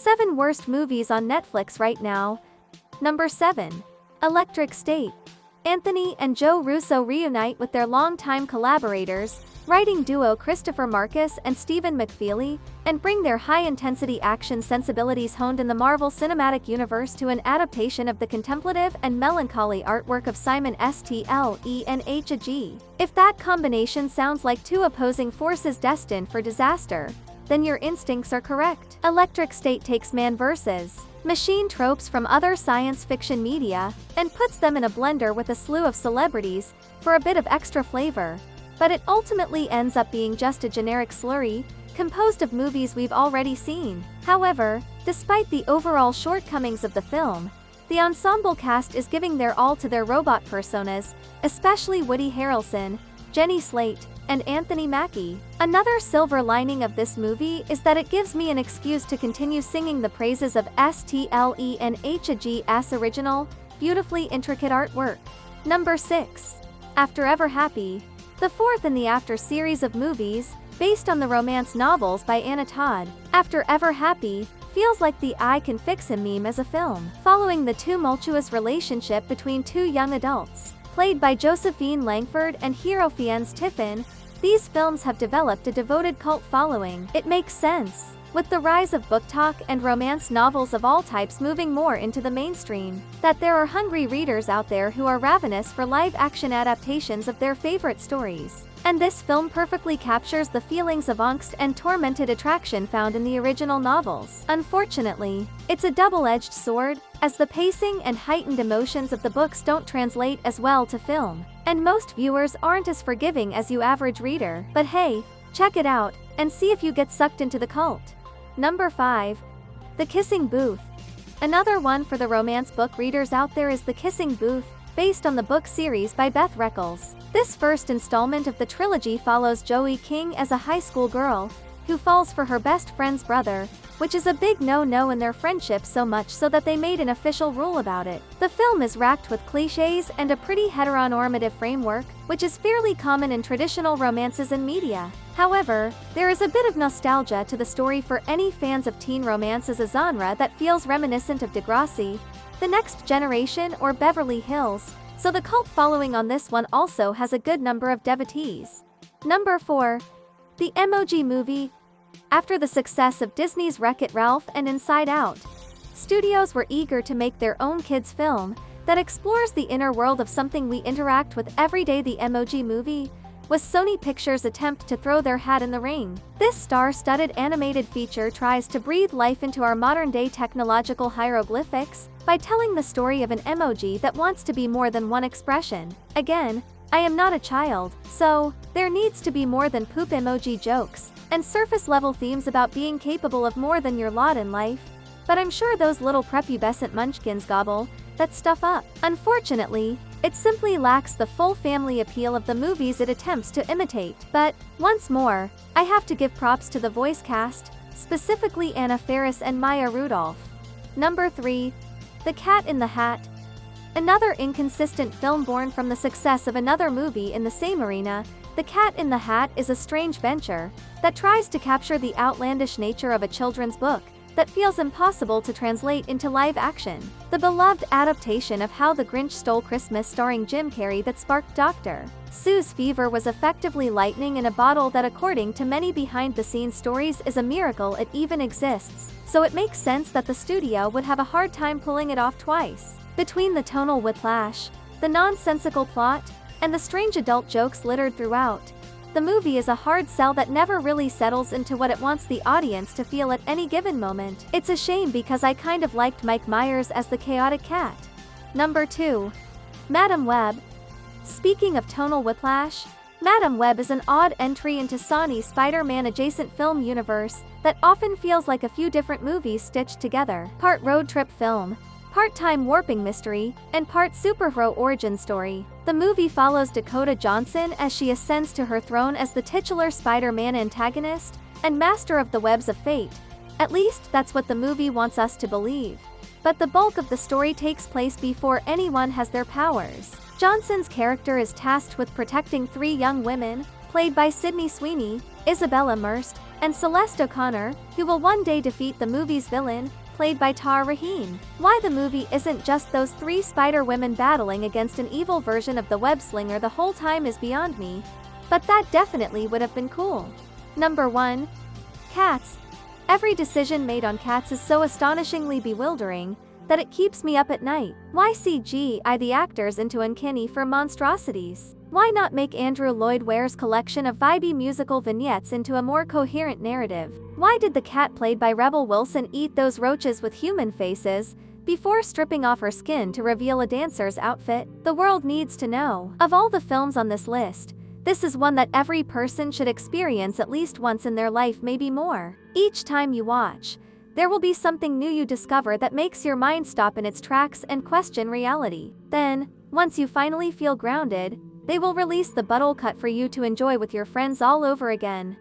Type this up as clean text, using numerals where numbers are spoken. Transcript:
7 Worst Movies on Netflix right now. Number 7. Electric State. Anthony and Joe Russo reunite with their longtime collaborators, writing duo Christopher Marcus and Stephen McFeely, and bring their high-intensity action sensibilities honed in the Marvel Cinematic Universe to an adaptation of the contemplative and melancholy artwork of Simon Stlenhag. If that combination sounds like two opposing forces destined for disaster, then your instincts are correct. Electric State takes man versus machine tropes from other science fiction media and puts them in a blender with a slew of celebrities for a bit of extra flavor. But it ultimately ends up being just a generic slurry, composed of movies we've already seen. However, despite the overall shortcomings of the film, the ensemble cast is giving their all to their robot personas, especially Woody Harrelson, Jenny Slate, and Anthony Mackie. Another silver lining of this movie is that it gives me an excuse to continue singing the praises of Stlenhag's original, beautifully intricate artwork. Number 6. After Ever Happy. The fourth in the After series of movies, based on the romance novels by Anna Todd. After Ever Happy feels like the I Can Fix Him meme as a film, following the tumultuous relationship between two young adults, played by Josephine Langford and Hero Fiennes Tiffin. These films have developed a devoted cult following. It makes sense, with the rise of book talk and romance novels of all types moving more into the mainstream, that there are hungry readers out there who are ravenous for live-action adaptations of their favorite stories. And this film perfectly captures the feelings of angst and tormented attraction found in the original novels. Unfortunately, it's a double-edged sword, as the pacing and heightened emotions of the books don't translate as well to film, and most viewers aren't as forgiving as you average reader. But hey, check it out, and see if you get sucked into the cult. Number 5. The Kissing Booth. Another one for the romance book readers out there is The Kissing Booth, based on the book series by Beth Reckles. This first installment of the trilogy follows Joey King as a high school girl who falls for her best friend's brother, which is a big no-no in their friendship, so much so that they made an official rule about it. The film is racked with cliches and a pretty heteronormative framework, which is fairly common in traditional romances and media. However, there is a bit of nostalgia to the story for any fans of teen romance as a genre that feels reminiscent of Degrassi, The Next Generation, or Beverly Hills, so the cult following on this one also has a good number of devotees. Number 4. The Emoji Movie. After the success of Disney's Wreck-It Ralph and Inside Out, studios were eager to make their own kids' film that explores the inner world of something we interact with every day. The Emoji Movie was Sony Pictures' attempt to throw their hat in the ring. This star-studded animated feature tries to breathe life into our modern-day technological hieroglyphics by telling the story of an emoji that wants to be more than one expression. Again, I am not a child, so there needs to be more than poop emoji jokes and surface-level themes about being capable of more than your lot in life. But I'm sure those little prepubescent munchkins gobble that stuff up. Unfortunately, it simply lacks the full family appeal of the movies it attempts to imitate. But, once more, I have to give props to the voice cast, specifically Anna Faris and Maya Rudolph. Number 3. The Cat in the Hat. Another inconsistent film born from the success of another movie in the same arena, The Cat in the Hat is a strange venture that tries to capture the outlandish nature of a children's book that feels impossible to translate into live action. The beloved adaptation of How the Grinch Stole Christmas starring Jim Carrey that sparked Dr. Seuss fever was effectively lightning in a bottle that, according to many behind-the-scenes stories, is a miracle it even exists, so it makes sense that the studio would have a hard time pulling it off twice. Between the tonal whiplash, the nonsensical plot, and the strange adult jokes littered throughout, the movie is a hard sell that never really settles into what it wants the audience to feel at any given moment. It's a shame because I kind of liked Mike Myers as the chaotic cat. Number 2. Madam Web. Speaking of tonal whiplash, Madam Web is an odd entry into Sony's Spider-Man adjacent film universe that often feels like a few different movies stitched together. Part road trip film, part time warping mystery, and part superhero origin story. The movie follows Dakota Johnson as she ascends to her throne as the titular Spider-Man antagonist and master of the webs of fate. At least that's what the movie wants us to believe. But the bulk of the story takes place before anyone has their powers. Johnson's character is tasked with protecting 3 young women, played by Sydney Sweeney, Isabella Merced, and Celeste O'Connor, who will one day defeat the movie's villain, played by Tara Raheen. Why the movie isn't just those three Spider-Women battling against an evil version of the web-slinger the whole time is beyond me. But that definitely would have been cool. Number 1. Cats. Every decision made on Cats is so astonishingly bewildering that it keeps me up at night. Why CGI the actors into uncanny for monstrosities? Why not make Andrew Lloyd Webb's collection of vibey musical vignettes into a more coherent narrative? Why did the cat played by Rebel Wilson eat those roaches with human faces before stripping off her skin to reveal a dancer's outfit? The world needs to know. Of all the films on this list, this is one that every person should experience at least once in their life, maybe more. Each time you watch, there will be something new you discover that makes your mind stop in its tracks and question reality. Then, once you finally feel grounded, they will release the butthole cut for you to enjoy with your friends all over again.